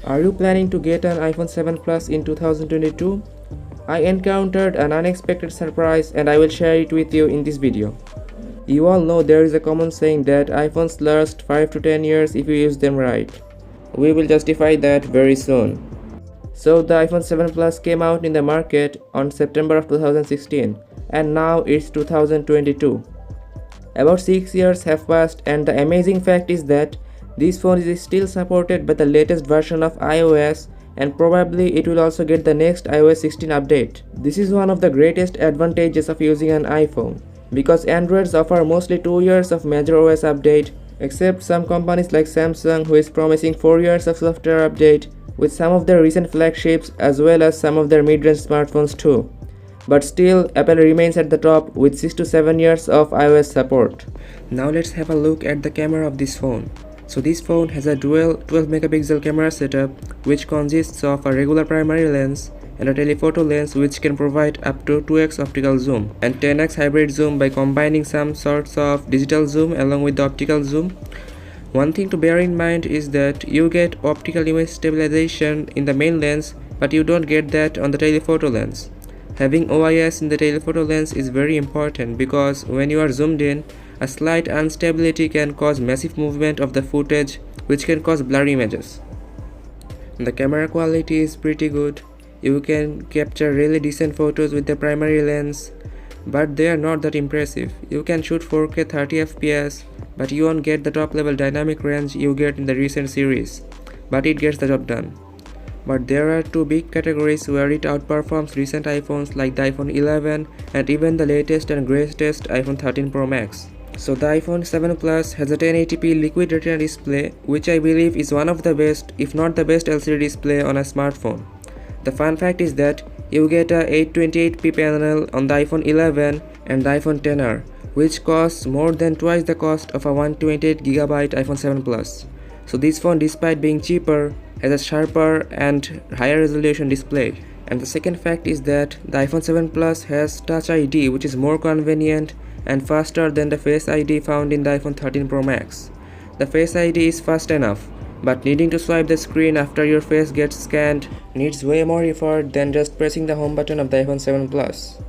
Are you planning to get an iPhone 7 Plus in 2022? I encountered an unexpected surprise and I will share it with you in this video. You all know there is a common saying that iPhones last 5 to 10 years if you use them right. We will justify that very soon. So the iPhone 7 Plus came out in the market on September of 2016 and now it's 2022. About 6 years have passed and the amazing fact is that this phone is still supported by the latest version of iOS and probably it will also get the next iOS 16 update. This is one of the greatest advantages of using an iPhone because Androids offer mostly 2 years of major OS update except some companies like Samsung who is promising 4 years of software update with some of their recent flagships as well as some of their mid-range smartphones too. But still, Apple remains at the top with 6 to 7 years of iOS support. Now let's have a look at the camera of this phone. So this phone has a dual 12 megapixel camera setup which consists of a regular primary lens and a telephoto lens which can provide up to 2x optical zoom and 10x hybrid zoom by combining some sorts of digital zoom along with the optical zoom. One thing to bear in mind is that you get optical image stabilization in the main lens but you don't get that on the telephoto lens. Having OIS in the telephoto lens is very important because when you are zoomed in, a slight instability can cause massive movement of the footage which can cause blurry images. The camera quality is pretty good. You can capture really decent photos with the primary lens, but they are not that impressive. You can shoot 4K 30fps, but you won't get the top level dynamic range you get in the recent series, but it gets the job done. But there are two big categories where it outperforms recent iPhones like the iPhone 11 and even the latest and greatest iPhone 13 Pro Max. So the iPhone 7 Plus has a 1080p liquid retina display which I believe is one of the best if not the best LCD display on a smartphone. The fun fact is that you get a 828p panel on the iPhone 11 and the iPhone XR which costs more than twice the cost of a 128GB iPhone 7 Plus. So this phone, despite being cheaper, has a sharper and higher resolution display. And the second fact is that the iPhone 7 Plus has Touch ID which is more convenient and faster than the Face ID found in the iPhone 13 Pro Max. The Face ID is fast enough, but needing to swipe the screen after your face gets scanned needs way more effort than just pressing the home button of the iPhone 7 Plus.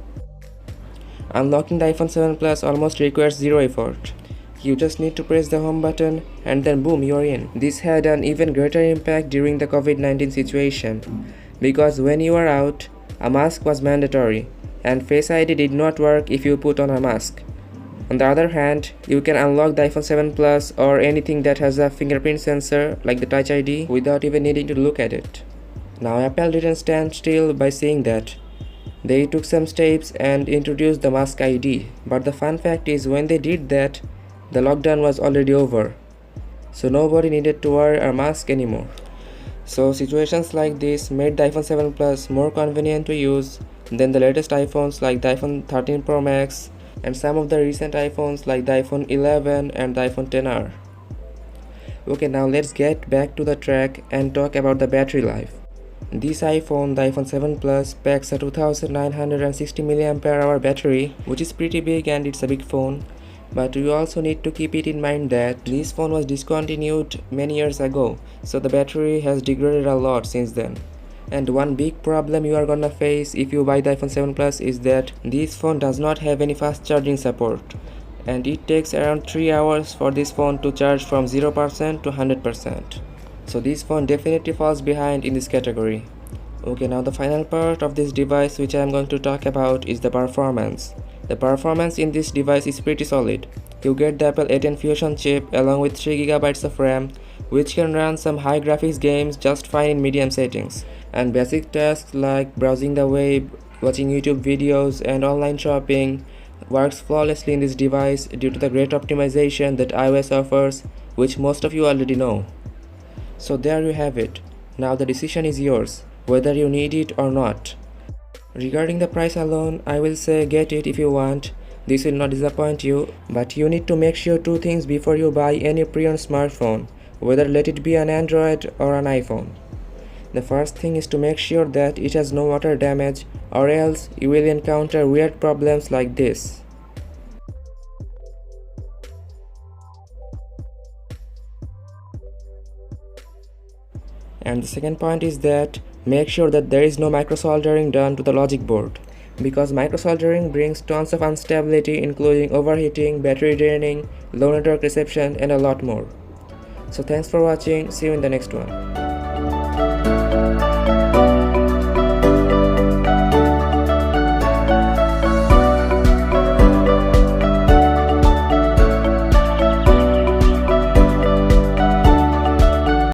Unlocking the iPhone 7 Plus almost requires zero effort. You just need to press the home button and then boom, you're in. This had an even greater impact during the COVID-19 situation because when you are out, a mask was mandatory and Face ID did not work if you put on a mask. On the other hand, you can unlock the iPhone 7 Plus or anything that has a fingerprint sensor like the Touch ID without even needing to look at it. Now Apple didn't stand still by saying that. They took some steps and introduced the Mask ID, but the fun fact is when they did that, the lockdown was already over, so nobody needed to wear a mask anymore. So situations like this made the iPhone 7 Plus more convenient to use than the latest iPhones like the iPhone 13 Pro Max and some of the recent iPhones like the iPhone 11 and the iPhone XR. Okay, now let's get back to the track and talk about the battery life. This iPhone, the iPhone 7 Plus, packs a 2960 mAh battery, which is pretty big and it's a big phone. But you also need to keep it in mind that this phone was discontinued many years ago, so the battery has degraded a lot since then. And one big problem you are gonna face if you buy the iPhone 7 Plus is that this phone does not have any fast charging support, and it takes around 3 hours for this phone to charge from 0% to 100%. So this phone definitely falls behind in this category. Okay, now the final part of this device which I am going to talk about is the performance. The performance in this device is pretty solid. You get the Apple A10 Fusion chip along with 3GB of RAM which can run some high graphics games just fine in medium settings. And basic tasks like browsing the web, watching YouTube videos and online shopping works flawlessly in this device due to the great optimization that iOS offers, which most of you already know. So there you have it. Now the decision is yours, whether you need it or not. Regarding the price alone, I will say get it if you want. This will not disappoint you, but you need to make sure two things before you buy any pre-owned smartphone, whether let it be an Android or an iPhone. The first thing is to make sure that it has no water damage, or else you will encounter weird problems like this. And the second point is that make sure that there is no microsoldering done to the logic board, because microsoldering brings tons of instability, including overheating, battery draining, low network reception, and a lot more. So thanks for watching. See you in the next one.